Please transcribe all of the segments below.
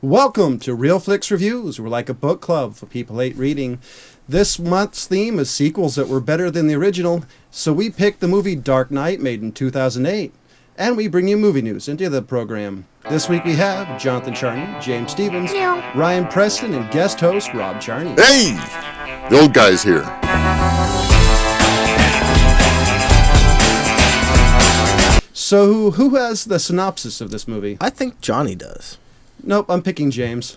Welcome to Real Flix Reviews. We're like a book club for people who hate reading. This month's theme is sequels that were better than the original, so we picked the movie Dark Knight, made in 2008, and we bring you movie news into the program. This week we have Jonathan Charney, James Stevens, Ryan Preston, and guest host Rob Charney. Hey! The old guy's here. So who has the synopsis of this movie? I think Johnny does. Nope, I'm picking James.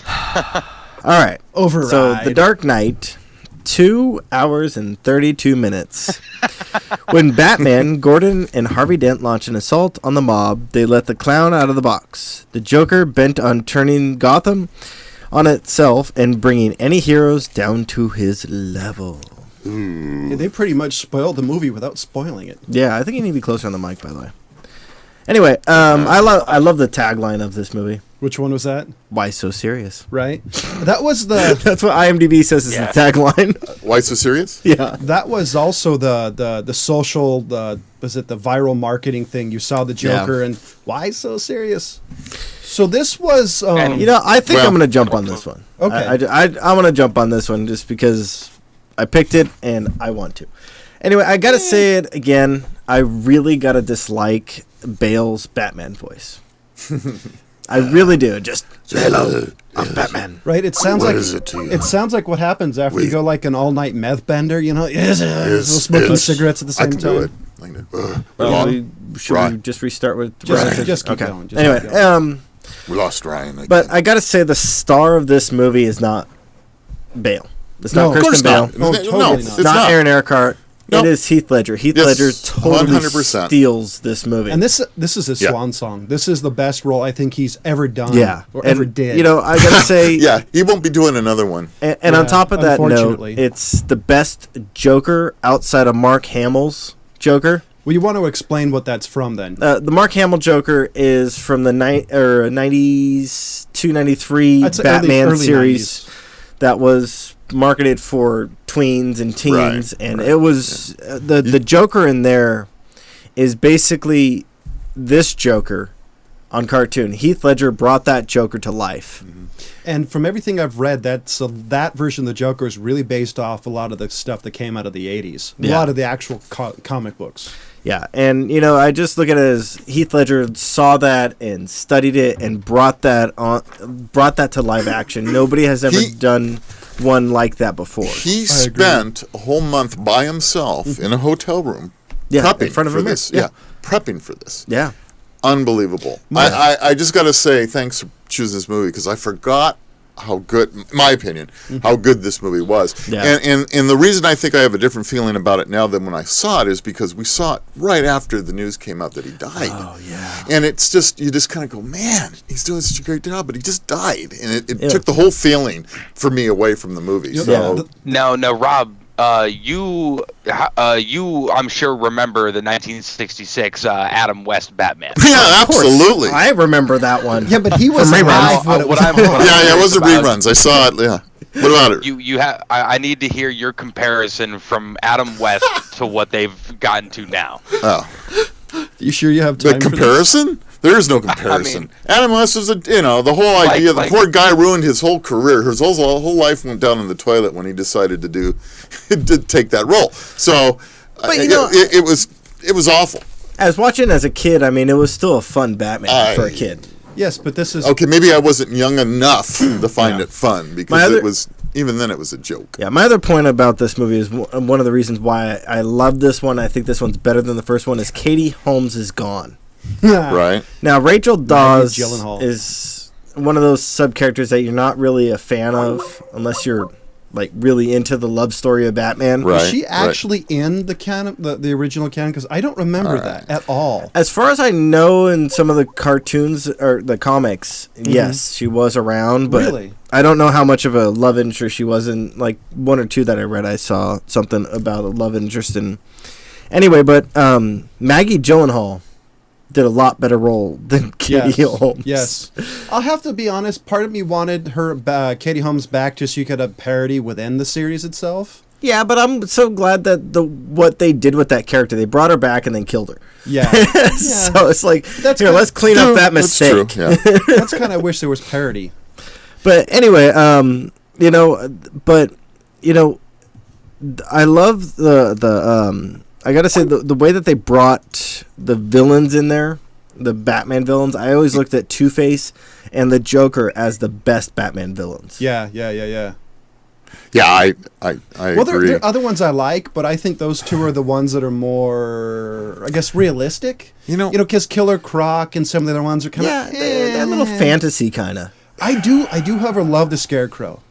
All right. Override. So, The Dark Knight, 2 hours and 32 minutes. When Batman, Gordon, and Harvey Dent launch an assault on the mob, they let the clown out of the box. The Joker, bent on turning Gotham on itself and bringing any heroes down to his level. Yeah, they pretty much spoiled the movie without spoiling it. Yeah, I think you need to be closer on the mic, by the way. Anyway, I love the tagline of this movie. Which one was that? Why so serious? Right? That was the... That's what IMDb says is the tagline. Why so serious? Yeah. That was also the social, was it the viral marketing thing? You saw the Joker and why so serious? So this was... I think I'm going to jump on this one. Okay. I'm going to jump on this one just because I picked it and I want to. Anyway, I got to say it again. I really got to dislike Bale's Batman voice. I really do. Just hello, I'm Batman. Right? It sounds it sounds like what happens after you go like an all-night meth bender. You know, smoking cigarettes at the same time. Should we just restart with just keep going. Anyway, we lost Ryan again. But I got to say the star of this movie is not Bale. It's not Kristen Bale. No, totally it's not Aaron Eckhart. Nope. It is Heath Ledger. Heath Ledger totally 100%. steals this movie. And this is his swan song. This is the best role I think he's ever done. Or and, ever did. You know, I gotta say, he won't be doing another one. And on top of that note, it's the best Joker outside of Mark Hamill's Joker. Well, you want to explain what that's from then? The Mark Hamill Joker is from the 90s to 93 Batman early series 90s. That was marketed for tweens and teens, and it was the Joker in there is basically this Joker on cartoon. Heath Ledger brought that Joker to life. Mm-hmm. And from everything I've read, that version of the Joker is really based off a lot of the stuff that came out of the 80s. A lot of the actual comic books. Yeah, and I just look at it as Heath Ledger saw that and studied it and brought that to live action. Nobody has ever done one like that before. He spent a whole month by himself in a hotel room prepping in front of for this. Prepping for this. Yeah. Unbelievable. I just got to say thanks for choosing this movie because I forgot how good, in my opinion, how good this movie was. Yeah. And the reason I think I have a different feeling about it now than when I saw it is because we saw it right after the news came out that he died. Oh, yeah. And it's just, you just kind of go, man, he's doing such a great job, but he just died. And it took the whole feeling for me away from the movie. So. Now, Rob, you, I'm sure remember the 1966 Adam West Batman. Yeah, absolutely. I remember that one. Yeah, but he was alive. It wasn't reruns. I saw it. Yeah. What about it? You have. I need to hear your comparison from Adam West to what they've gotten to now. Oh, you sure you have time? The comparison? There is no comparison. Adam West was the whole idea. The poor guy ruined his whole career. His whole life went down in the toilet when he decided to take that role. So, but it was awful. As watching as a kid, I mean, it was still a fun Batman for a kid. Yes, but this is okay. Maybe I wasn't young enough to find it fun because it was. Even then, it was a joke. Yeah, my other point about this movie is one of the reasons why I love this one. I think this one's better than the first one. Is Katie Holmes is gone. Right. Now, Rachel Dawes is one of those sub-characters that you're not really a fan of unless you're like really into the love story of Batman. Right. Is she actually in the canon, the original canon? Because I don't remember that at all. As far as I know, in some of the cartoons or the comics, yes, she was around. But really? I don't know how much of a love interest she was in. Like one or two that I read, I saw something about a love interest in. Anyway, but Maggie Gyllenhaal did a lot better role than Katie Holmes. Yes. I'll have to be honest, part of me wanted her Katie Holmes back just so you could have parody within the series itself. Yeah, but I'm so glad that what they did with that character, they brought her back and then killed her. Yeah. So it's like, let's clean up that mistake. That's true, yeah. That's kind of, I wish there was parody. But anyway, I love the I gotta say the way that they brought the villains in there, the Batman villains. I always looked at Two-Face and the Joker as the best Batman villains. Yeah. Yeah, I Well, agree. there are other ones I like, but I think those two are the ones that are more, I guess, realistic. Because Killer Croc and some of the other ones are kind of they're a little fantasy kind of. I do, however, love the Scarecrow.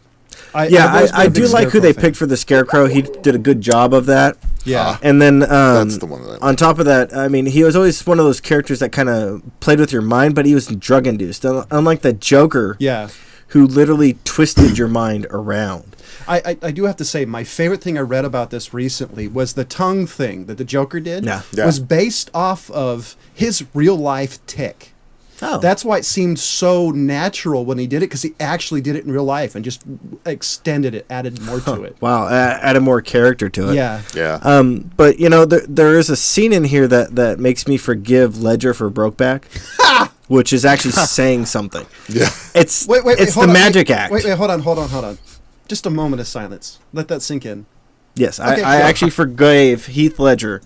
I do like who they picked for the Scarecrow. He did a good job of that. Yeah. And then that's the one that I like. On top of that, I mean, he was always one of those characters that kind of played with your mind, but he was drug induced. Unlike the Joker, who literally twisted your mind around. I do have to say, my favorite thing I read about this recently was the tongue thing that the Joker did was based off of his real life tick. Oh. That's why it seemed so natural when he did it, because he actually did it in real life and just extended it, added more to it. Wow, added more character to it. Yeah. But there is a scene in here that makes me forgive Ledger for Brokeback, which is actually saying something. Yeah. It's it's the magic act. Wait, hold on. Just a moment of silence. Let that sink in. Yes, okay, I actually forgave Heath Ledger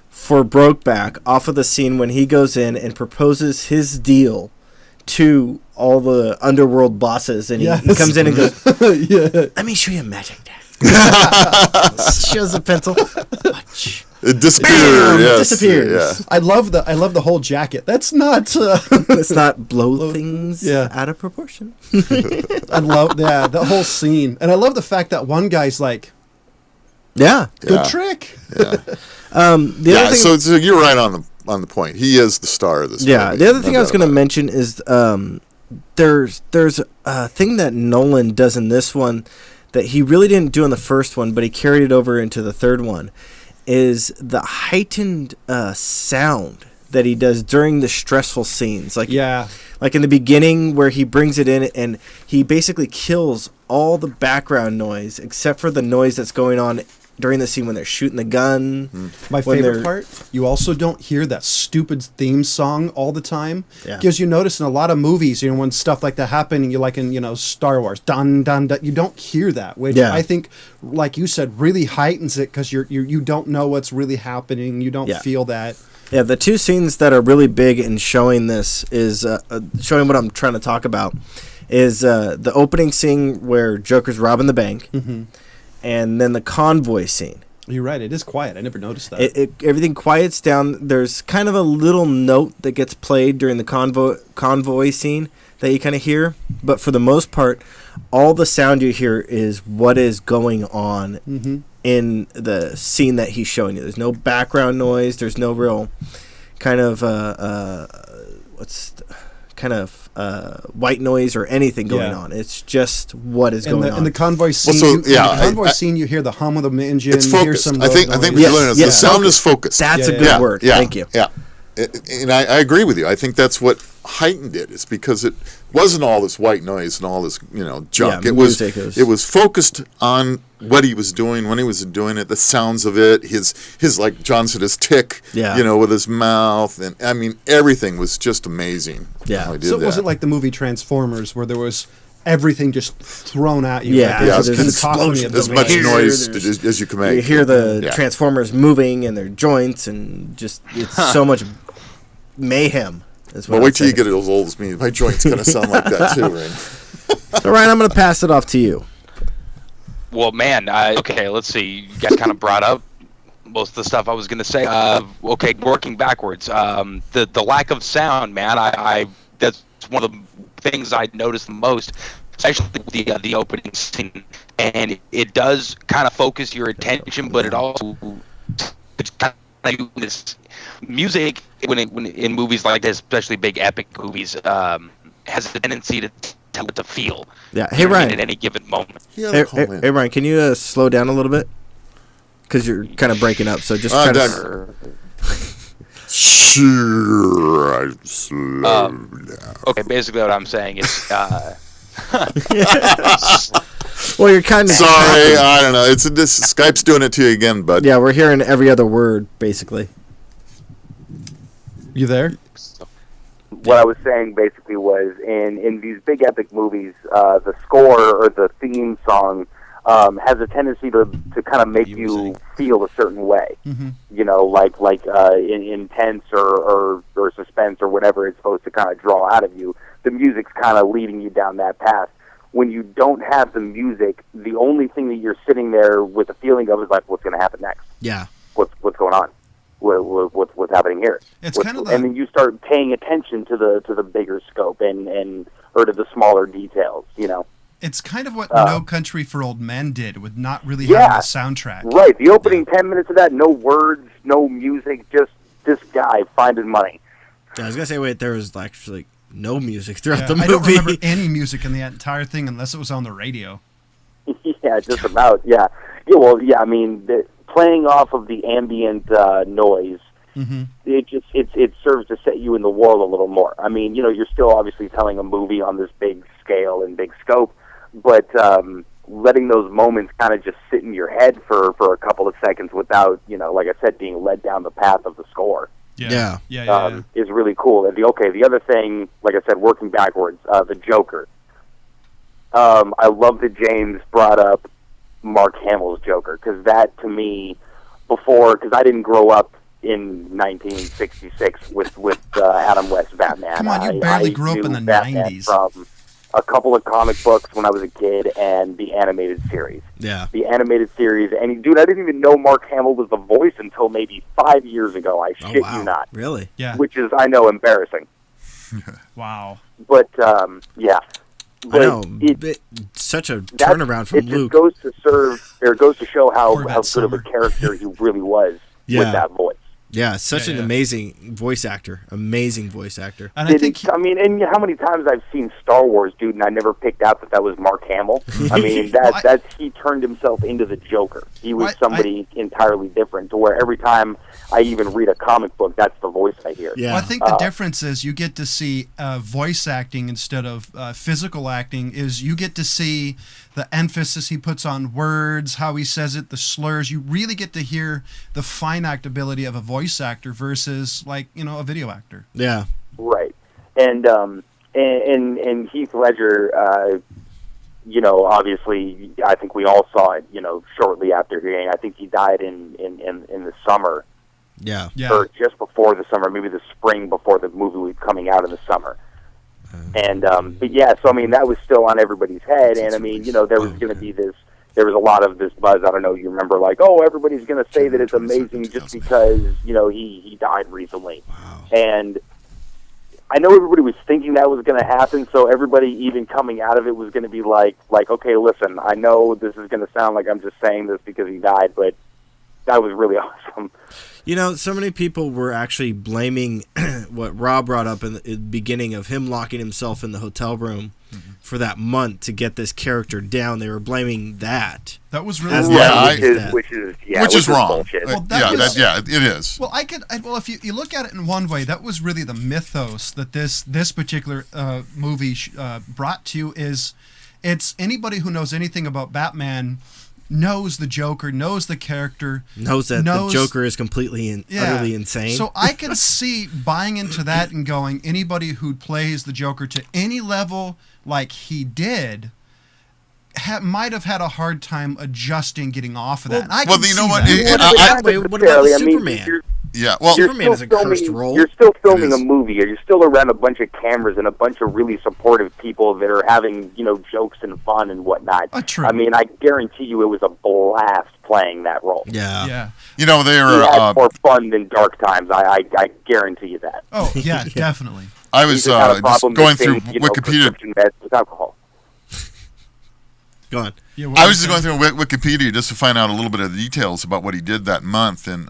for Brokeback off of the scene when he goes in and proposes his deal to all the underworld bosses, and he comes in and goes, "Let me show you a magic deck." Shows a pencil. Watch. It disappeared. Yes. Disappears. Yeah. I love the whole jacket. That's not. Let's not blow things out of proportion. I love the whole scene, and I love the fact that one guy's like, good trick. Yeah. The other thing, so you're right on the point. He is the star of this movie. The other thing I was going to mention is there's a thing that Nolan does in this one that he really didn't do in the first one, but he carried it over into the third one, is the heightened sound that he does during the stressful scenes. Like in the beginning where he brings it in and he basically kills all the background noise except for the noise that's going on during the scene when they're shooting the gun. My favorite part, you also don't hear that stupid theme song all the time. Yeah. Because you notice in a lot of movies, when stuff like that happen, you like in Star Wars, dun dun dun, you don't hear that, which I think, like you said, really heightens it because you don't know what's really happening. You don't feel that. Yeah, the two scenes that are really big in showing this is showing what I'm trying to talk about is the opening scene where Joker's robbing the bank. Mm-hmm. And then the convoy scene. You're right. It is quiet. I never noticed that. Everything quiets down. There's kind of a little note that gets played during the convoy scene that you kind of hear. But for the most part, all the sound you hear is what is going on in the scene that he's showing you. There's no background noise. There's no real kind of white noise or anything going on. It's just what is going on. In the convoy scene, scene, you hear the hum of the engine. It's focused. You hear some I think we're doing it. The sound is focused. That's a good word. Yeah, Thank you. Yeah, and I agree with you. I think that's what heightened it. Is because it wasn't all this white noise and all this junk. Yeah, it was focused on what he was doing when he was doing it, the sounds of it, his like John said, his tick, with his mouth, and I mean everything was just amazing. Yeah, so it wasn't like the movie Transformers where there was everything just thrown at you. Yeah, there's as much noise as you can make. You hear the Transformers moving and their joints, and just it's so much mayhem. Well, wait till you get as old as me. My joints kind of sound like that too, right? So, Ryan, I'm going to pass it off to you. Well, man, okay, let's see. You guys kind of brought up most of the stuff I was going to say. Okay, working backwards. The lack of sound, man, I that's one of the things I noticed the most, especially with the opening scene. And it does kind of focus your attention, but it also kind of this music when in movies like this, especially big epic movies, has a tendency to tell it to feel. Yeah. Hey, Ryan. At any given moment. Hey, Ryan, can you slow down a little bit? Because you're kind of breaking up. So just try to. Sure, I slow down. Okay, basically what I'm saying is. Well, you're kind of... Sorry, I don't know. Skype's doing it to you again, bud. Yeah, we're hearing every other word, basically. You there? What I was saying basically was in these big epic movies, the score or the theme song has a tendency to kind of make you feel a certain way. Mm-hmm. You know, like intense or suspense or whatever it's supposed to kind of draw out of you. The music's kind of leading you down that path. When you don't have the music, the only thing that you're sitting there with a feeling of is like, what's going to happen next? Yeah. What's going on? What's happening here? It's kind of and then you start paying attention to the bigger scope and or to the smaller details. You know, it's kind of what No Country for Old Men did with not really having a soundtrack. Right. The opening 10 minutes of that, no words, no music, just this guy finding money. Yeah, I was gonna say, wait, there was actually no music throughout the movie. I don't remember any music in the entire thing unless it was on the radio. Yeah, just about. Yeah. Yeah. Well, yeah. I mean, playing off of the ambient noise, mm-hmm. it serves to set you in the world a little more. I mean, you know, you're still obviously telling a movie on this big scale and big scope, but letting those moments kind of just sit in your head for a couple of seconds without, you know, like I said, being led down the path of the score. Yeah. Is really cool. And the other thing, like I said, working backwards, the Joker. I love that James brought up Mark Hamill's Joker, because that, to me, because I didn't grow up in 1966 with Adam West's Batman. Come on, you barely grew up in the Batman 90s. From a couple of comic books when I was a kid and the animated series. Yeah. The animated series. And, dude, I didn't even know Mark Hamill was the voice until maybe 5 years ago. I shit you not. Really? Yeah. Which is, I know, embarrassing. Wow. But, yeah. But I know. Such a turnaround from Luke. It goes to show how good summer. of a character he really was with that voice. Yeah, such an amazing voice actor. Amazing voice actor. And and how many times I've seen Star Wars, dude, and I never picked out that was Mark Hamill. I mean, he turned himself into the Joker. He was somebody entirely different, to where every time I even read a comic book, that's the voice I hear. Yeah. Well, I think the difference is you get to see voice acting instead of physical acting. Is you get to see the emphasis he puts on words, how he says it, the slurs. You really get to hear the fine actability of a voice actor versus, like, you know, a video actor. Yeah. Right. And Heath Ledger, you know, obviously, I think we all saw it, you know, shortly after hearing. I think he died in the summer. Yeah. Or just before the summer, maybe the spring before the movie was coming out in the summer. And, but yeah, so I mean, that was still on everybody's head. And I mean, you know, there was going to be there was a lot of this buzz. I don't know, you remember, like, oh, everybody's going to say that it's amazing just because, you know, he died recently. Wow. And I know everybody was thinking that was going to happen, so everybody even coming out of it was going to be like, okay, listen, I know this is going to sound like I'm just saying this because he died, but that was really awesome. You know, so many people were actually blaming what Rob brought up in the beginning of him locking himself in the hotel room for that month to get this character down. They were blaming that. That was really which is wrong. Bullshit. Well, it is. Well, if you look at it in one way, that was really the mythos that this particular movie brought to you. Is it's anybody who knows anything about Batman knows the Joker, knows the character, knows that the Joker is completely and utterly insane. So I can see buying into that and going, anybody who plays the Joker to any level like he did might have had a hard time adjusting, getting off of that. You know what? What about the Superman? Yeah, well, Superman is a cursed role. You're still filming a movie, or you're still around a bunch of cameras and a bunch of really supportive people that are having, you know, jokes and fun and whatnot. True. I mean, I guarantee you it was a blast playing that role. Yeah. You know, they were had more fun than Dark Times. I guarantee you that. Oh yeah, definitely. I was just going through Wikipedia. Meds with alcohol. Go on. Yeah, I was just going through Wikipedia just to find out a little bit of the details about what he did that month, and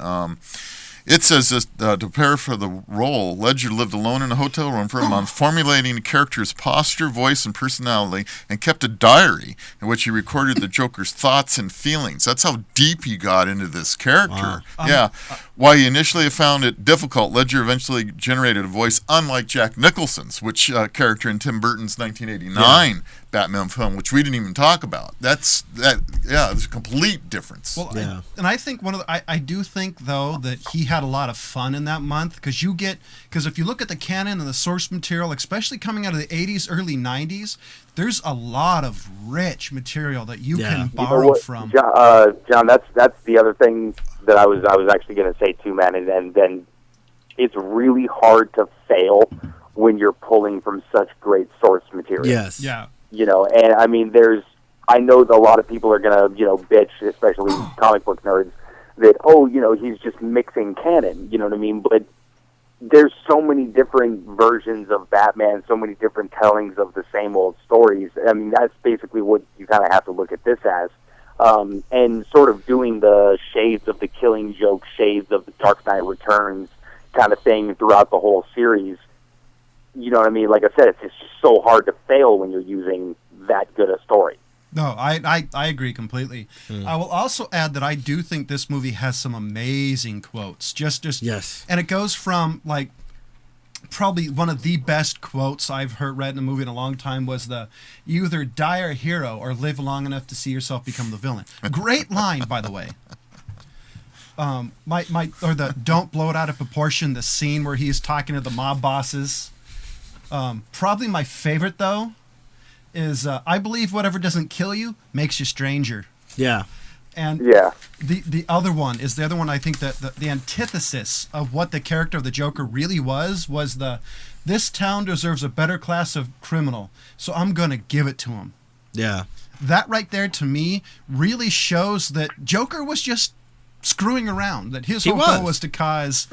It says this, to prepare for the role, Ledger lived alone in a hotel room for a month, formulating the character's posture, voice, and personality, and kept a diary in which he recorded the Joker's thoughts and feelings. That's how deep he got into this character. Wow. Yeah. While he initially found it difficult, Ledger eventually generated a voice unlike Jack Nicholson's, which character in Tim Burton's 1989 Batman film, which we didn't even talk about. There's a complete difference. Well, I think I do think though that he had a lot of fun in that month because if you look at the canon and the source material, especially coming out of the 80s, early 90s, there's a lot of rich material that you can borrow from. John, that's the other thing that I was actually going to say too, man, and then it's really hard to fail when you're pulling from such great source material. Yes. Yeah. And I mean, I know that a lot of people are going to, bitch, especially comic book nerds, that, he's just mixing canon, you know what I mean? But there's so many different versions of Batman, so many different tellings of the same old stories. I mean, that's basically what you kind of have to look at this as. And sort of doing the shades of the Killing Joke, shades of the Dark Knight Returns kind of thing throughout the whole series. You know what I mean? Like I said, it's just so hard to fail when you're using that good a story. No, I agree completely. I will also add that I do think this movie has some amazing quotes. Just yes. And it goes from like probably one of the best quotes I've read in a movie in a long time was "You either die a hero or live long enough to see yourself become the villain." Great line, by the way. Don't blow it out of proportion. The scene where he's talking to the mob bosses. Probably my favorite though is I believe whatever doesn't kill you makes you stranger. Yeah. And the other one is the other one I think that the antithesis of what the character of the Joker really was this town deserves a better class of criminal, so I'm going to give it to him. Yeah. That right there to me really shows that Joker was just screwing around, that his whole goal was to cause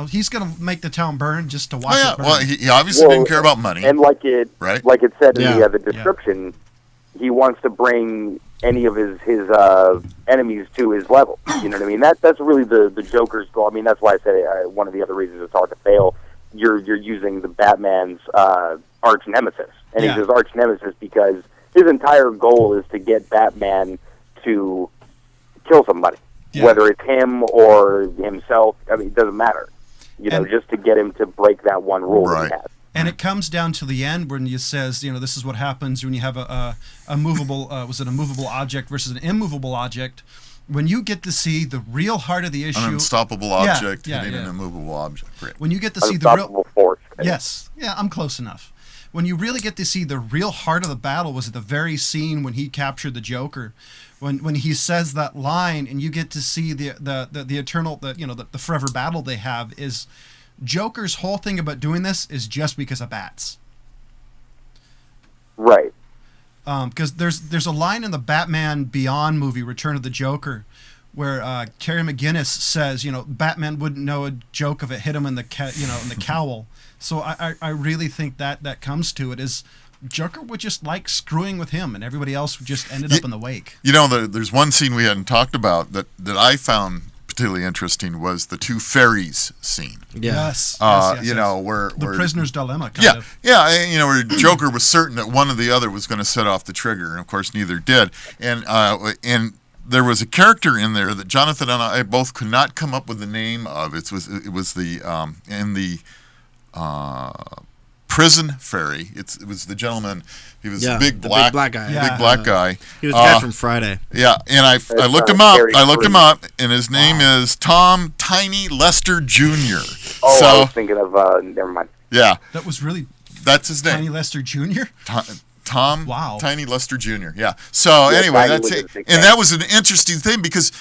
he's going to make the town burn just to watch it burn. Well, he obviously didn't care about money. And like it said in the description, he wants to bring any of his enemies to his level. You know what I mean? That's really the Joker's goal. I mean, that's why I said one of the other reasons it's hard to fail. You're using the Batman's arch nemesis, and he's his arch nemesis because his entire goal is to get Batman to kill somebody. Yeah. Whether it's him or himself, I mean, it doesn't matter. Just to get him to break that one rule that he has. And it comes down to the end when he says, this is what happens when you have a movable, was it a movable object versus an immovable object? When you get to see the real heart of the issue, an unstoppable object hitting an immovable object. Right. When you get to see the real force. Yes, I'm close enough. When you really get to see the real heart of the battle was at the very scene when he captured the Joker. When he says that line and you get to see the eternal, the forever battle they have is Joker's whole thing about doing this is just because of bats. Right. Because there's a line in the Batman Beyond movie, Return of the Joker, where Carrie McGinnis says, Batman wouldn't know a joke if it hit him in the in the cowl. So I really think that comes to it is Joker would just like screwing with him, and everybody else just ended up in the wake. There's one scene we hadn't talked about that I found particularly interesting was the two fairies scene. Yes. Where the prisoner's dilemma. Where Joker was certain that one or the other was going to set off the trigger, and of course neither did. And there was a character in there that Jonathan and I both could not come up with the name of. It was the in the prison fairy. It was the gentleman. He was the big black guy. Big black guy. He was the guy from Friday. Yeah, and I looked him up. I looked him up, and his name is Tom Tiny Lester Jr. Oh, I was thinking of. Never mind. Yeah, that was really. That's his name. Tiny Lester Jr. Tom. Wow. Tiny Lester Jr. Yeah. So anyway, that's it. And that was an interesting thing because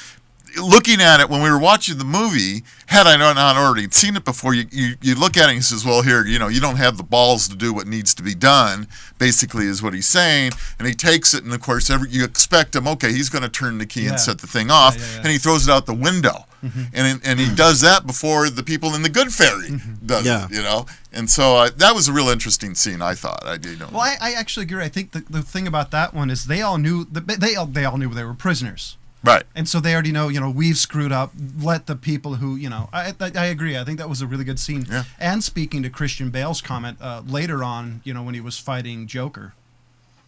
looking at it when we were watching the movie, had I not already seen it before, you look at it and he says, well, here, you don't have the balls to do what needs to be done, basically is what he's saying. And he takes it, and of course, you expect him, okay, he's going to turn the key and set the thing off, and he throws it out the window. Mm-hmm. And he does that before the people in the Good Fairy does it, And so that was a real interesting scene, I thought. Well, I actually agree. I think the thing about that one is they all knew they all knew they were prisoners. Right. And so they already know, we've screwed up. Let the people who, I agree. I think that was a really good scene. Yeah. And speaking to Christian Bale's comment later on, when he was fighting Joker.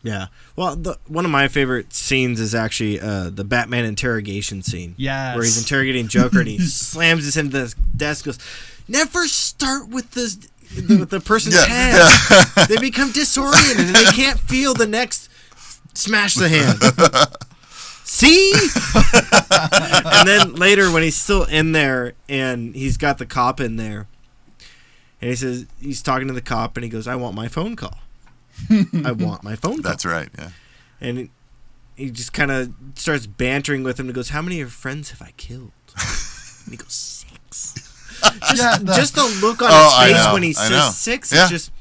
Yeah. Well, one of my favorite scenes is actually the Batman interrogation scene. Yes. Where he's interrogating Joker and he slams his into the desk and goes, never start with the person's hand. Yeah. They become disoriented and they can't feel the next smash the hand. See? And then later when he's still in there and he's got the cop in there and he says, he's talking to the cop and he goes, I want my phone call. I want my phone call. That's right, yeah. And he just kind of starts bantering with him and goes, how many of your friends have I killed? And he goes, 6. Just the look on his face when he says 6, it's just,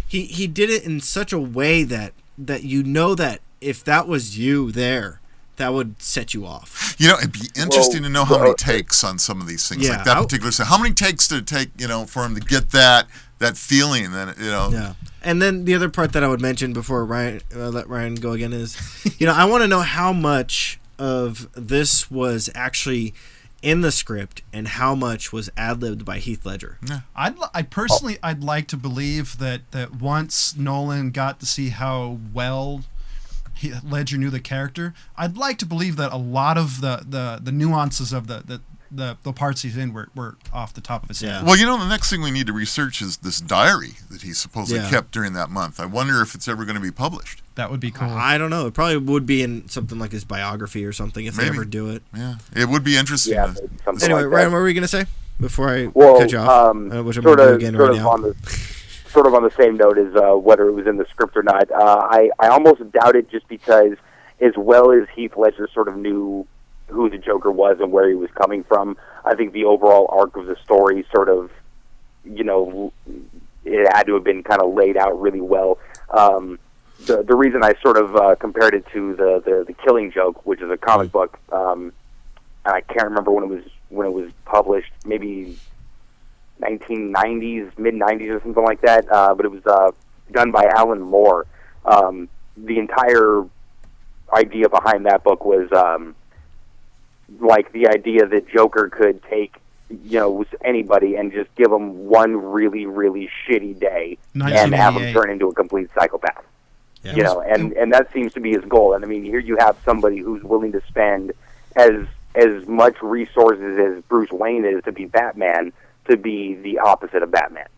he did it in such a way that that if that was you there, that would set you off. It'd be interesting to know how many takes on some of these things. Yeah, like that particular scene. How many takes did it take, for him to get that feeling that, Yeah. And then the other part that I would mention before let Ryan go again is, I want to know how much of this was actually in the script and how much was ad-libbed by Heath Ledger. Yeah. I'd like to believe that once Nolan got to see how well Ledger knew the character, I'd like to believe that a lot of the nuances of the parts he's in were off the top of his head. Well, the next thing we need to research is this diary that he supposedly kept during that month. I wonder if it's ever going to be published. That would be cool. I don't know. It probably would be in something like his biography or something if they ever do it. Yeah, it would be interesting. Yeah, anyway, like Ryan, what were you going to say before I cut you off? Which I'm sort going to of, do again sort right of now. on the same note as whether it was in the script or not. I almost doubt it just because, as well as Heath Ledger sort of knew who the Joker was and where he was coming from, I think the overall arc of the story sort of, it had to have been kind of laid out really well. The reason I sort of compared it to the Killing Joke, which is a comic book, and I can't remember when it was published, maybe 1990s, mid-90s or something like that, but it was done by Alan Moore. The entire idea behind that book was like the idea that Joker could take anybody and just give them one really, really shitty day and have them turn into a complete psychopath. Yeah. And that seems to be his goal. And I mean, here you have somebody who's willing to spend as much resources as Bruce Wayne is to be Batman, to be the opposite of Batman.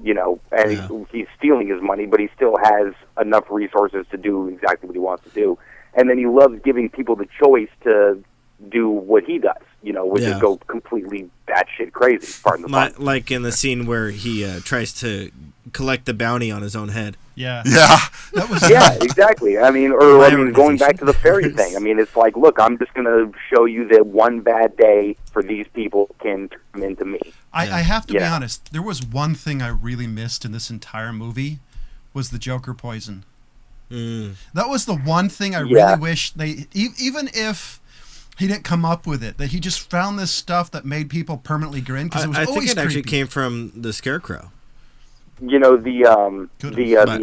He's stealing his money, but he still has enough resources to do exactly what he wants to do. And then he loves giving people the choice to do what he does, which is go completely batshit crazy. Pardon the pun. Like in the scene where he tries to collect the bounty on his own head. Yeah. Yeah. That was exactly. Going back to the fairy thing. I mean, it's like, look, I'm just going to show you that one bad day for these people can turn them into me. I have to be honest. There was one thing I really missed in this entire movie was the Joker poison. That was the one thing I really wish they, even if he didn't come up with it, that he just found this stuff that made people permanently grin, because it was always think it actually creepy. came from the Scarecrow. The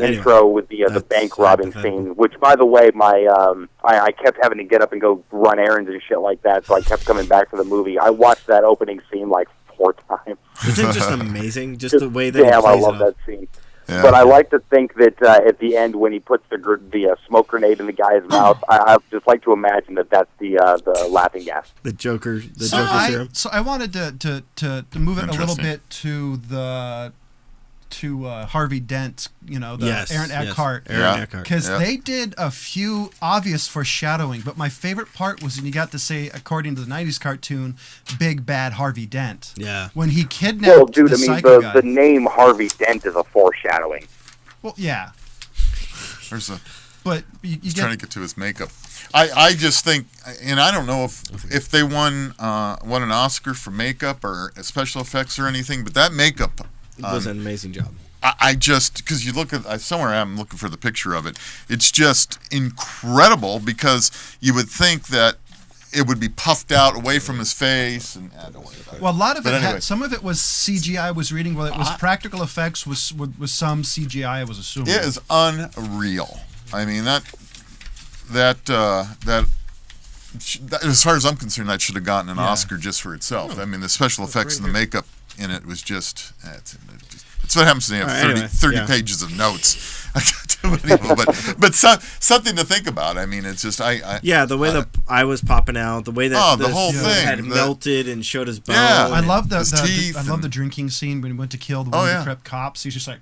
intro with the bank robbing scene, which, by the way, I kept having to get up and go run errands and shit like that, so I kept coming back to the movie. I watched that opening scene like 4 times. Isn't it just amazing? Just the way that damn, he plays I love it that scene. Yeah. But I like to think that at the end, when he puts the smoke grenade in the guy's mouth, I just like to imagine that that's the laughing gas. The Joker So serum. I wanted to move it a little bit to Harvey Dent, Aaron Eckhart. Aaron Eckhart. Because they did a few obvious foreshadowing, but my favorite part was when you got to say, according to the 90s cartoon, Big Bad Harvey Dent. Yeah. When he kidnapped the psycho guy. The name Harvey Dent is a foreshadowing. Well, yeah. But he's trying to get to his makeup. I just think, and I don't know if they won an Oscar for makeup or special effects or anything, but that makeup... It was an amazing job. I just, because you look at, somewhere I'm looking for the picture of it, it's just incredible, because you would think that it would be puffed out away from his face. And don't worry about it. Well, a lot of it some of it was CGI, I was reading, it was practical effects with some CGI, I was assuming. It is unreal. I mean, that as far as I'm concerned, that should have gotten an Oscar just for itself. I mean, the special effects and the makeup in it was just. It's what happens when you have 30 pages of notes. I got too many of them, but something to think about. I mean, it's just the way the eye was popping out, the way that the whole thing had melted and showed his bone. Yeah, I love his teeth. I love the drinking scene when he went to kill the one of the Crep cops. He's just like,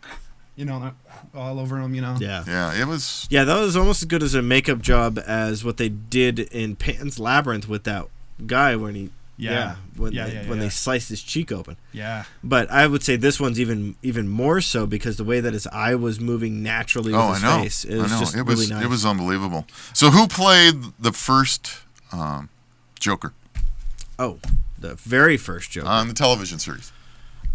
all over him. Yeah, it was. Yeah, that was almost as good as a makeup job as what they did in Pan's Labyrinth with that guy when he. When they sliced his cheek open. Yeah. But I would say this one's even more so because the way that his eye was moving naturally with his face. It was just really nice. It was unbelievable. So who played the first Joker? Oh, the very first Joker. On the television series.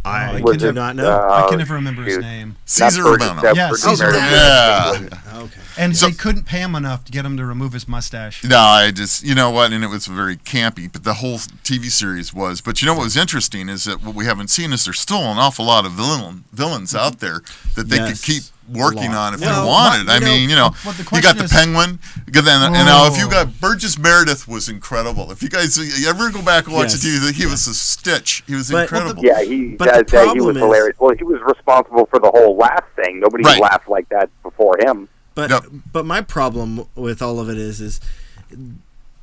I do not know. I can never remember his name. Caesar Romano. Yeah, Caesar. Okay. And they couldn't pay him enough to get him to remove his mustache. No, you know what, and it was very campy, but the whole TV series was. But you know what was interesting is that what we haven't seen is there's still an awful lot of villains out there that they could keep working on if they wanted. You got the Penguin, and now if you got Burgess Meredith was incredible. If you guys ever go back and watch the TV, he was a stitch. He was incredible. He was hilarious. Well, he was responsible for the whole laugh thing. Nobody laughed like that before him. But my problem with all of it is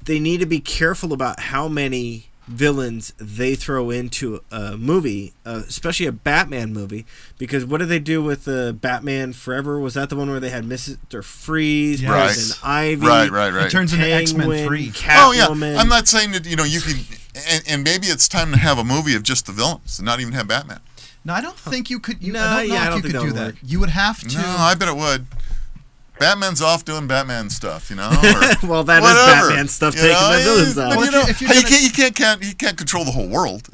they need to be careful about how many villains they throw into a movie, especially a Batman movie, because what did they do with Batman Forever? Was that the one where they had Mr. Freeze, Poison Ivy? Right. It turns into X-Men 3. Catwoman. I'm not saying that you can, and maybe it's time to have a movie of just the villains and not even have Batman. No, I don't think you could. I don't think you could do that. Work. You would have to. No, I bet it would. Batman's off doing Batman stuff, Well, that is Batman stuff taking the villains out. You can't control the whole world.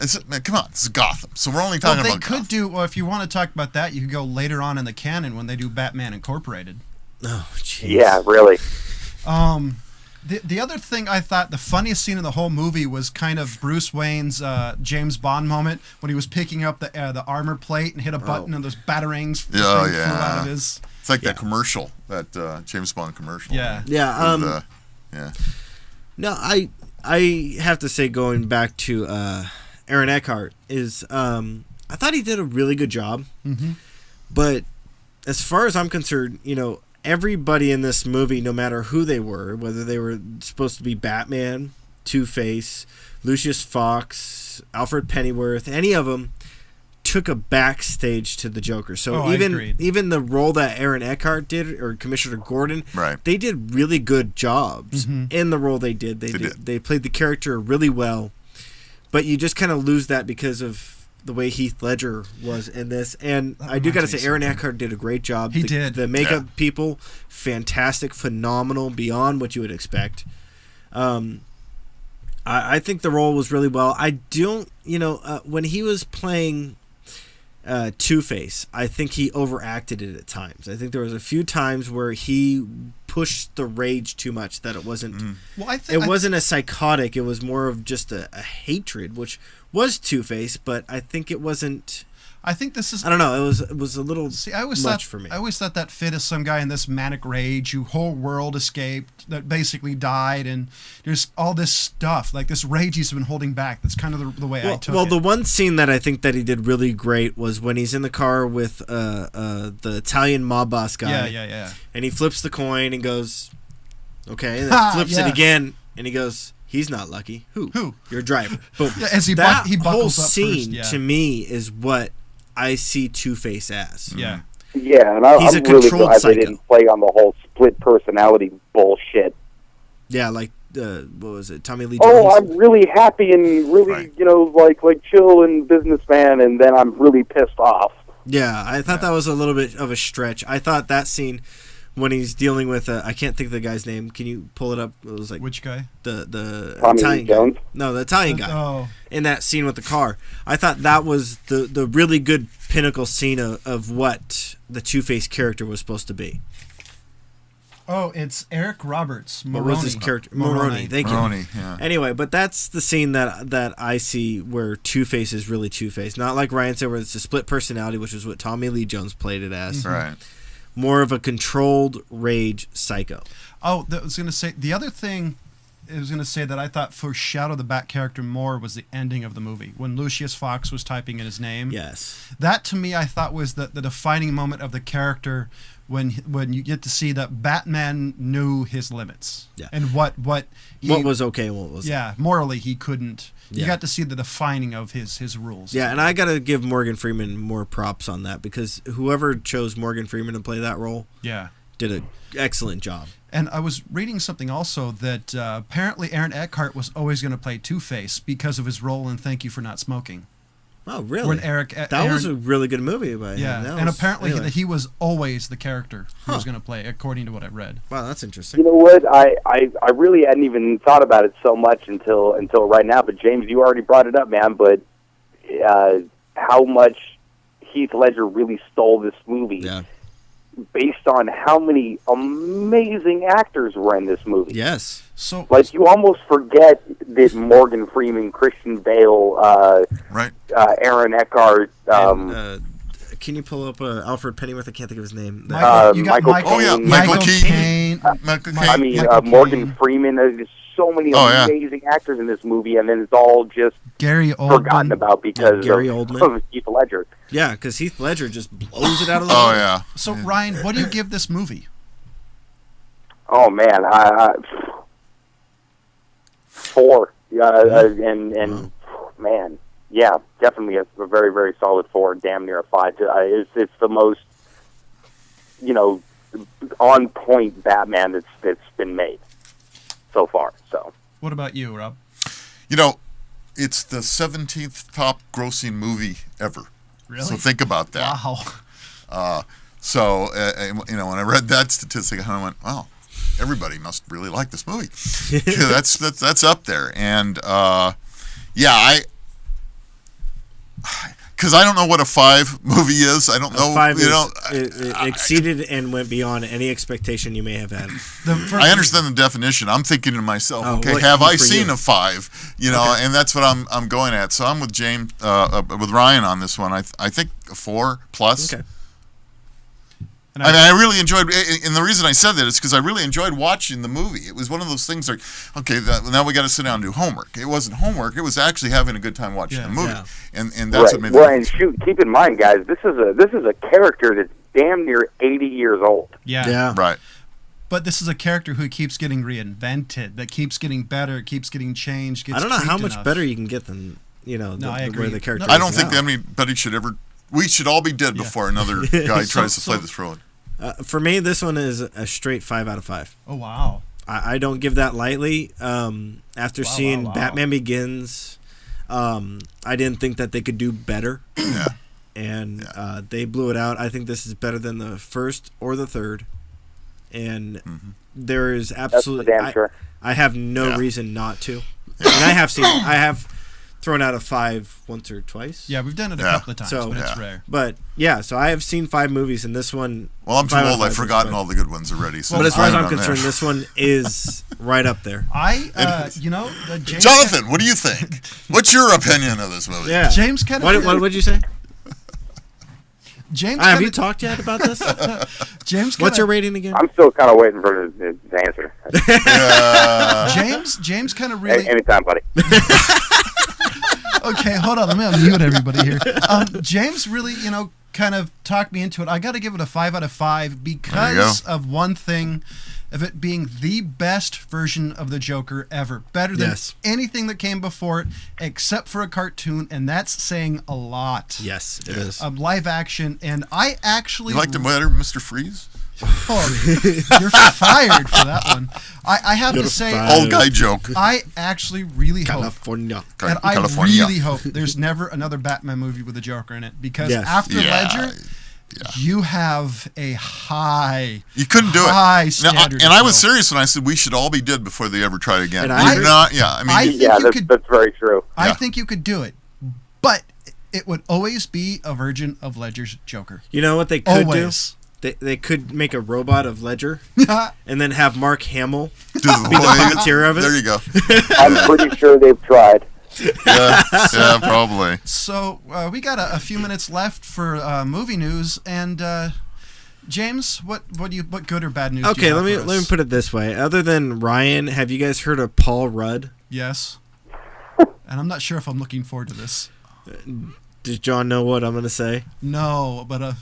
Come on, this is Gotham, so we're only talking about Gotham. Well, if you want to talk about that, you could go later on in the canon when they do Batman Incorporated. Oh, jeez. Yeah, really. The other thing I thought the funniest scene in the whole movie was kind of Bruce Wayne's James Bond moment when he was picking up the armor plate and hit a button and those batarangs flew out of his. It's like that commercial, that James Bond commercial. Yeah. No, I have to say, going back to Aaron Eckhart, is I thought he did a really good job. Mm-hmm. But as far as I'm concerned, everybody in this movie, no matter who they were, whether they were supposed to be Batman, Two-Face, Lucius Fox, Alfred Pennyworth, any of them, took a backstage to the Joker. So even the role that Aaron Eckhart did, or Commissioner Gordon, they did really good jobs in the role they did. They played the character really well, but you just kind of lose that because of the way Heath Ledger was in this. And I do got to say, Aaron Eckhart did a great job. He did. The makeup people, fantastic, phenomenal, beyond what you would expect. I think the role was really well. I don't, when he was playing Two-Face, I think he overacted it at times. I think there was a few times where he pushed the rage too much, that it wasn't wasn't a psychotic, it was more of just a hatred, which was Two-Face, but I think it wasn't. I don't know, it was a little much for me. I always thought that fit as some guy in this manic rage who whole world escaped, that basically died, and there's all this stuff, like this rage he's been holding back. That's kind of the way I took it. Well, the one scene that I think that he did really great was when he's in the car with the Italian mob boss guy. Yeah. And he flips the coin and goes, okay, and then flips it again, and he goes, he's not lucky. Who? Your driver. Boom. Yeah, as he that he whole buckles up scene first, to me is what I see Two-Face as. Yeah. Yeah, and He's I'm a really controlled glad psycho. they didn't play on the whole split personality bullshit. Yeah, like what was it, Tommy Lee Jones? Oh, I'm really happy and really, like chill and businessman, and then I'm really pissed off. Yeah, I thought that was a little bit of a stretch. I thought that scene when he's dealing with I can't think of the guy's name. Can you pull it up? It was like which guy? The Tommy Italian Lee Jones? guy. No, the Italian guy. Oh. In that scene with the car. I thought that was the really good pinnacle scene of what the Two-Face character was supposed to be. Oh, it's Eric Roberts. Moroni. What was his character? Moroni. Thank you. Moroni, yeah. Anyway, but that's the scene that I see where Two-Face is really Two-Face. Not like Ryan said, where it's a split personality, which is what Tommy Lee Jones played it as. Right. More of a controlled rage psycho. Oh, I was going to say, the other thing was going to say that I thought foreshadowed the Bat character more was the ending of the movie when Lucius Fox was typing in his name. Yes, that to me I thought was the defining moment of the character when you get to see that Batman knew his limits and what was okay and what wasn't. Yeah, morally he couldn't. You Yeah. got to see the defining of his rules. Yeah, and I got to give Morgan Freeman more props on that because whoever chose Morgan Freeman to play that role did an excellent job. And I was reading something also that apparently Aaron Eckhart was always going to play Two-Face because of his role in Thank You for Not Smoking. Oh, really? When that was a really good movie by him. Yeah, and apparently he was always the character he was going to play, according to what I read. Wow, that's interesting. You know what? I really hadn't even thought about it so much until right now. But James, you already brought it up, man. But how much Heath Ledger really stole this movie? Yeah. Based on how many amazing actors were in this movie. Yes. So, like, you almost forget that Morgan Freeman, Christian Bale, Aaron Eckhart. Can you pull up Alfred Pennyworth? I can't think of his name. Michael Caine. Michael Caine. I mean, Morgan Freeman. There's so many amazing actors in this movie, and then it's all just Gary Oldman. forgotten about because of Heath Ledger. Yeah, because Heath Ledger just blows it out of the Oh, water. yeah. So, Ryan, what do you give this movie? Oh, man. 4. Man, yeah, definitely a very, very solid 4, damn near a 5. It's the most, on point Batman that's been made so far. So, what about you, Rob? It's the 17th top grossing movie ever. Really? So think about that. Wow. When I read that statistic, I went, wow, everybody must really like this movie. that's up there. And because I don't know what a 5 movie is. I don't know. 5 it exceeded and went beyond any expectation you may have had. I understand the definition. I'm thinking to myself, have I seen a 5? And that's what I'm going at. So I'm with James, with Ryan on this one. I think a 4 plus. Okay. I really enjoyed, and the reason I said that is because I really enjoyed watching the movie. It was one of those things like, now we got to sit down and do homework. It wasn't homework; it was actually having a good time watching the movie, and that's what made. Well, and keep in mind, guys, this is a character that's damn near 80 years old. Yeah. Right. But this is a character who keeps getting reinvented, that keeps getting better, keeps getting changed. I don't know how much better you can get than I agree. where the character. I don't think anybody should ever. We should all be dead before another guy tries to play this role. For me, this one is a straight 5 out of 5. Oh, wow. I don't give that lightly. After seeing Batman Begins, I didn't think that they could do better. Yeah. And they blew it out. I think this is better than the first or the third. And there is absolutely... That's for damn sure. I have no reason not to. And I have thrown out a 5 once or twice. Yeah, we've done it a couple of times, but it's rare. But so I have seen 5 movies, and this one. Well, I'm too old. I've forgotten all the good ones already. So but as far as I'm concerned, this one is right up there. James Jonathan, what do you think? What's your opinion of this movie? Yeah, James kind of. What would you say? James, have you talked yet about this? James, what's your rating again? I'm still kind of waiting for his answer. James kind of really. Anytime, buddy. Okay, hold on. Let me unmute everybody here. James really, kind of talked me into it. I got to give it a 5 out of 5 because of one thing, of it being the best version of the Joker ever. Better than anything that came before it, except for a cartoon, and that's saying a lot. Yes, it is. Live action, and I actually... You liked him better, Mr. Freeze? Oh, you're fired for that one. I have to say, old guy joke. I actually really hope, and I really hope there's never another Batman movie with a Joker in it, because after Ledger, you have a high. You couldn't do high it. Standard and I was serious when I said we should all be dead before they ever try it again. And that's very true. I think you could do it, but it would always be a version of Ledger's Joker. You know what they could do? They could make a robot of Ledger and then have Mark Hamill be the puppeteer of it. There you go. I'm pretty sure they've tried. Yeah, probably. So we got a few minutes left for movie news, and James, what good or bad news? Okay, do you let have me put it this way. Other than Ryan, have you guys heard of Paul Rudd? Yes. And I'm not sure if I'm looking forward to this. Does John know what I'm going to say? No, but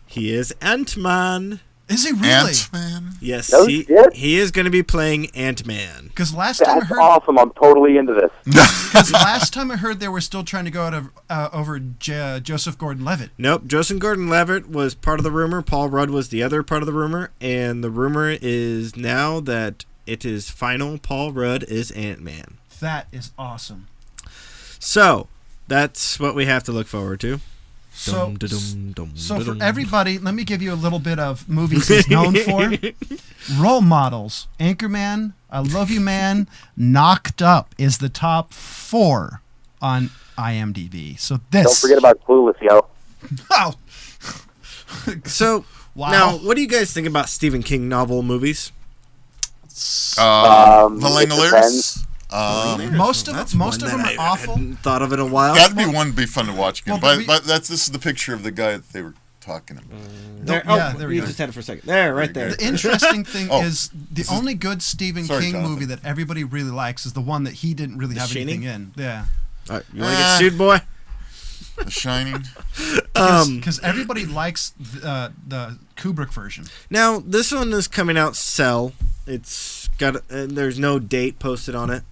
He is Ant-Man. is he really? Ant-Man. Yes, No shit. he is going to be playing Ant-Man. Because last time I That's heard, awesome. I'm totally into this. because last time I heard they were still trying to go out of over Joseph Gordon-Levitt. Nope, Joseph Gordon-Levitt was part of the rumor. Paul Rudd was the other part of the rumor. And the rumor is now that it is final. Paul Rudd is Ant-Man. That is awesome. So, that's what we have to look forward to. So for everybody, let me give you a little bit of movies he's known for. Role models: Anchorman, I Love You Man, Knocked Up is the top 4 on IMDb. So this. Don't forget about Clueless, yo. Wow. So, Wow. now, what do you guys think about Stephen King novel movies? The It Langoliers. depends. Most of That's them one that are I awful. hadn't thought of in a while. That'd be one to be fun to watch again. Well, but this is the picture of the guy that they were talking about. There, there we you go. just had it for a second. There, right there. The interesting thing Oh, is the only good Stephen Sorry, King Jonathan. movie that everybody really likes is the one that he didn't really The have Shining? anything in. Yeah. All right, you want to get sued, boy? The Shining. Because everybody likes the Kubrick version. Now, this one is coming out Cell. It's got there's no date posted on it.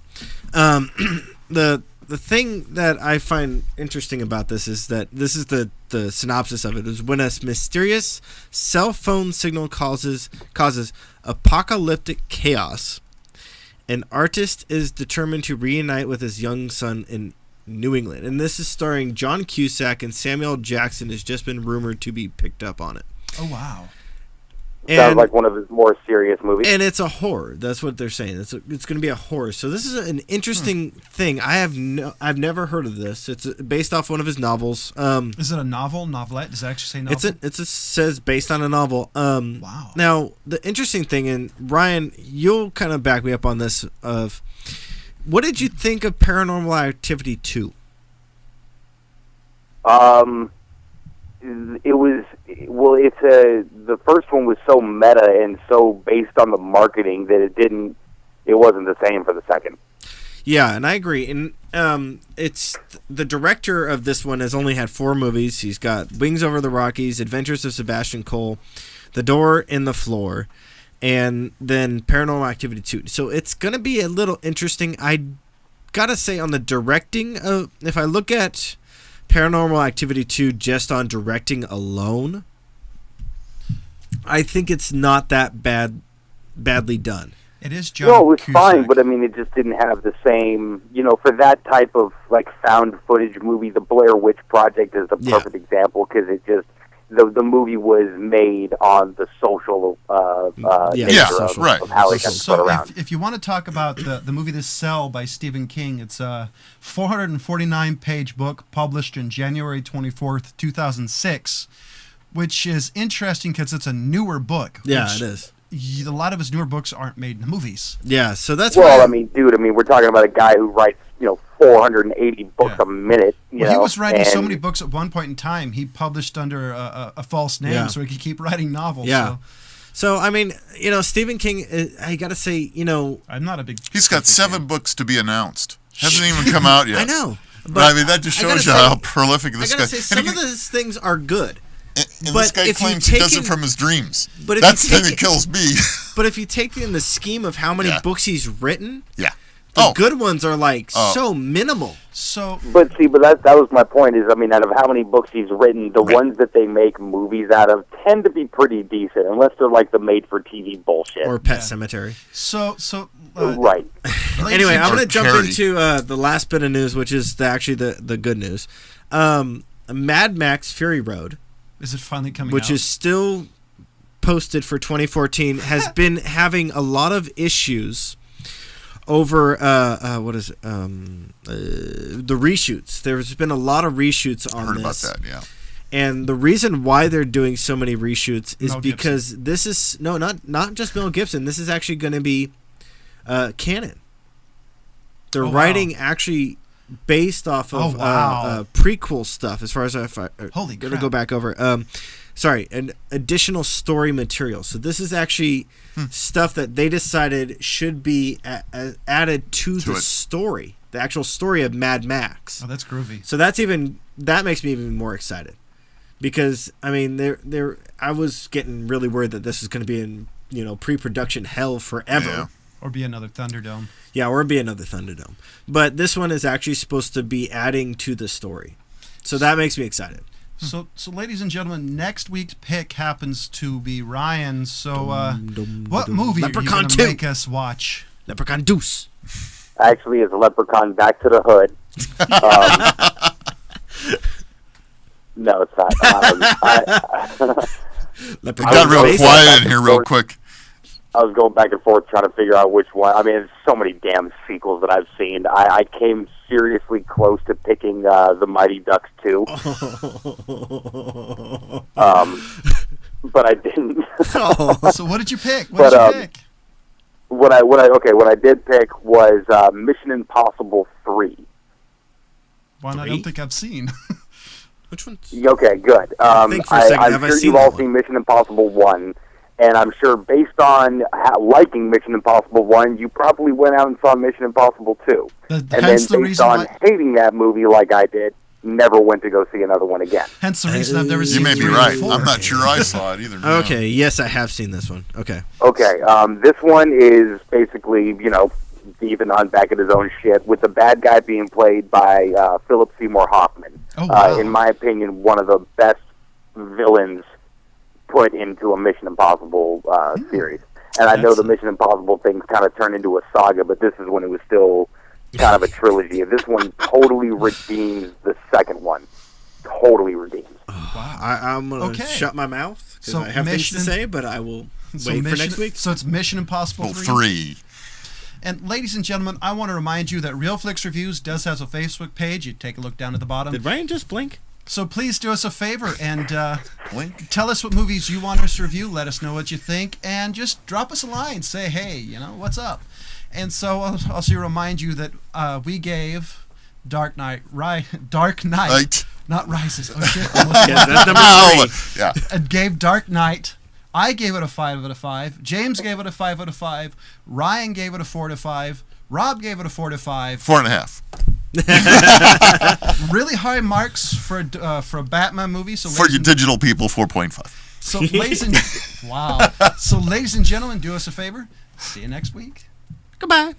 The thing that I find interesting about this is that this is the synopsis of it is when a mysterious cell phone signal causes apocalyptic chaos, an artist is determined to reunite with his young son in New England. And this is starring John Cusack, and Samuel Jackson has just been rumored to be picked up on it. Oh, wow. Sounds like one of his more serious movies. And it's a horror. That's what they're saying. It's going to be a horror. So this is an interesting thing. I've never heard of this. It's based off one of his novels. Is it a novelette? Does it actually say novel? It says based on a novel. Wow. Now the interesting thing, and Ryan, you'll kind of back me up on this. Of what did you think of Paranormal Activity 2? It was the first one was so meta and so based on the marketing that it wasn't the same for the second. Yeah, and I agree. And it's the director of this one has only had 4 movies. He's got Wings Over the Rockies, Adventures of Sebastian Cole, The Door in the Floor, and then Paranormal Activity 2. So it's going to be a little interesting. I gotta say, on the directing, if I look at Paranormal Activity 2 just on directing alone, I think it's not that badly done. It is John No, it was Cusack. fine, but I mean, it just didn't have the same, for that type of like found footage movie. The Blair Witch Project is the perfect example because it just the movie was made on the social nature of how it got put So around. if you want to talk about the movie The Cell by Stephen King, it's a 449-page book published in January 24th, 2006, which is interesting because it's a newer book. Yeah, it is. A lot of his newer books aren't made into movies. Yeah, so that's Well, I mean, dude, we're talking about a guy who writes, 480 books a minute. He was writing so many books at one point in time. He published under a false name so he could keep writing novels. Yeah. So I mean, Stephen King, I got to say, I'm not a big. He's got 7 books to be announced. Hasn't even come out yet. I know. But I mean, that just shows you how prolific this I guy gotta is. say, some of these things are good. And but this guy if you claims he take does in- it from his dreams. But if That's you the thing take that kills me. But if you take in the scheme of how many books he's written, Yeah. the good ones are like so minimal. So, But that was my point. Is out of how many books he's written, the ones that they make movies out of tend to be pretty decent, unless they're like the made-for-TV bullshit. Or Pet Cemetery. Right. Anyway, I'm going to jump Carrie. into the last bit of news, which is actually the good news. Mad Max Fury Road, is it finally coming which out? is still posted for 2014, has been having a lot of issues over the reshoots. There's been a lot of reshoots on Heard this. about that, yeah. And the reason why they're doing so many reshoots is Mel because this is not just Mel Gibson. This is actually going to be canon. They're writing actually based off of prequel stuff. As far as I'm Holy going to crap. go back over. an additional story material. So this is actually stuff that they decided should be added to the story, the actual story of Mad Max. Oh, that's groovy. So that makes me even more excited, because I mean, I was getting really worried that this is going to be in pre-production hell forever. Yeah. Or be another Thunderdome. Yeah, or be another Thunderdome. But this one is actually supposed to be adding to the story. So that makes me excited. So ladies and gentlemen, next week's pick happens to be Ryan's. So, what movie are you going to make us watch? Leprechaun Deuce. Actually, it's Leprechaun Back to the Hood. No, it's not. It got real quiet in here real quick. I was going back and forth trying to figure out which one. I mean, there's so many damn sequels that I've seen. I came seriously close to picking The Mighty Ducks 2. But I didn't. So what did you pick? What did you pick? What I did pick was Mission Impossible 3. One I don't think I've seen. Which one? Okay, good. I'm sure you've all seen Mission Impossible 1. And I'm sure based on liking Mission Impossible 1, you probably went out and saw Mission Impossible 2. And then based on hating that movie like I did, never went to go see another one again. Hence the reason I've never seen 3 You may be right. I'm not sure I saw it either. No. Okay, yes, I have seen this one. Okay. Okay, this one is basically, even on back of his own shit, with the bad guy being played by Philip Seymour Hoffman. Oh, wow. In my opinion, one of the best villains put into a Mission Impossible series. And I know the Mission Impossible things kind of turned into a saga, but this is when it was still kind of a trilogy. This one totally redeems the second one. Totally redeems. Wow. I'm going to shut my mouth because I have things to say, but I will wait for next week. So it's Mission Impossible 3. And ladies and gentlemen, I want to remind you that Real Flix Reviews does have a Facebook page. You take a look down at the bottom. Did Ryan just blink? So please do us a favor and tell us what movies you want us to review. Let us know what you think, and just drop us a line. Say, hey, what's up? And so I'll also remind you that we gave Dark Knight, not Rises. Oh shit! That's number 3. Yeah. And gave Dark Knight. I gave it a 5 out of 5. James gave it a 5 out of 5. Ryan gave it a 4 out of 5. Rob gave it a 4 out of 5. 4.5. Really high marks for a Batman movie. So for you digital people, 4.5. So ladies and gentlemen, do us a favor. See you next week. Goodbye.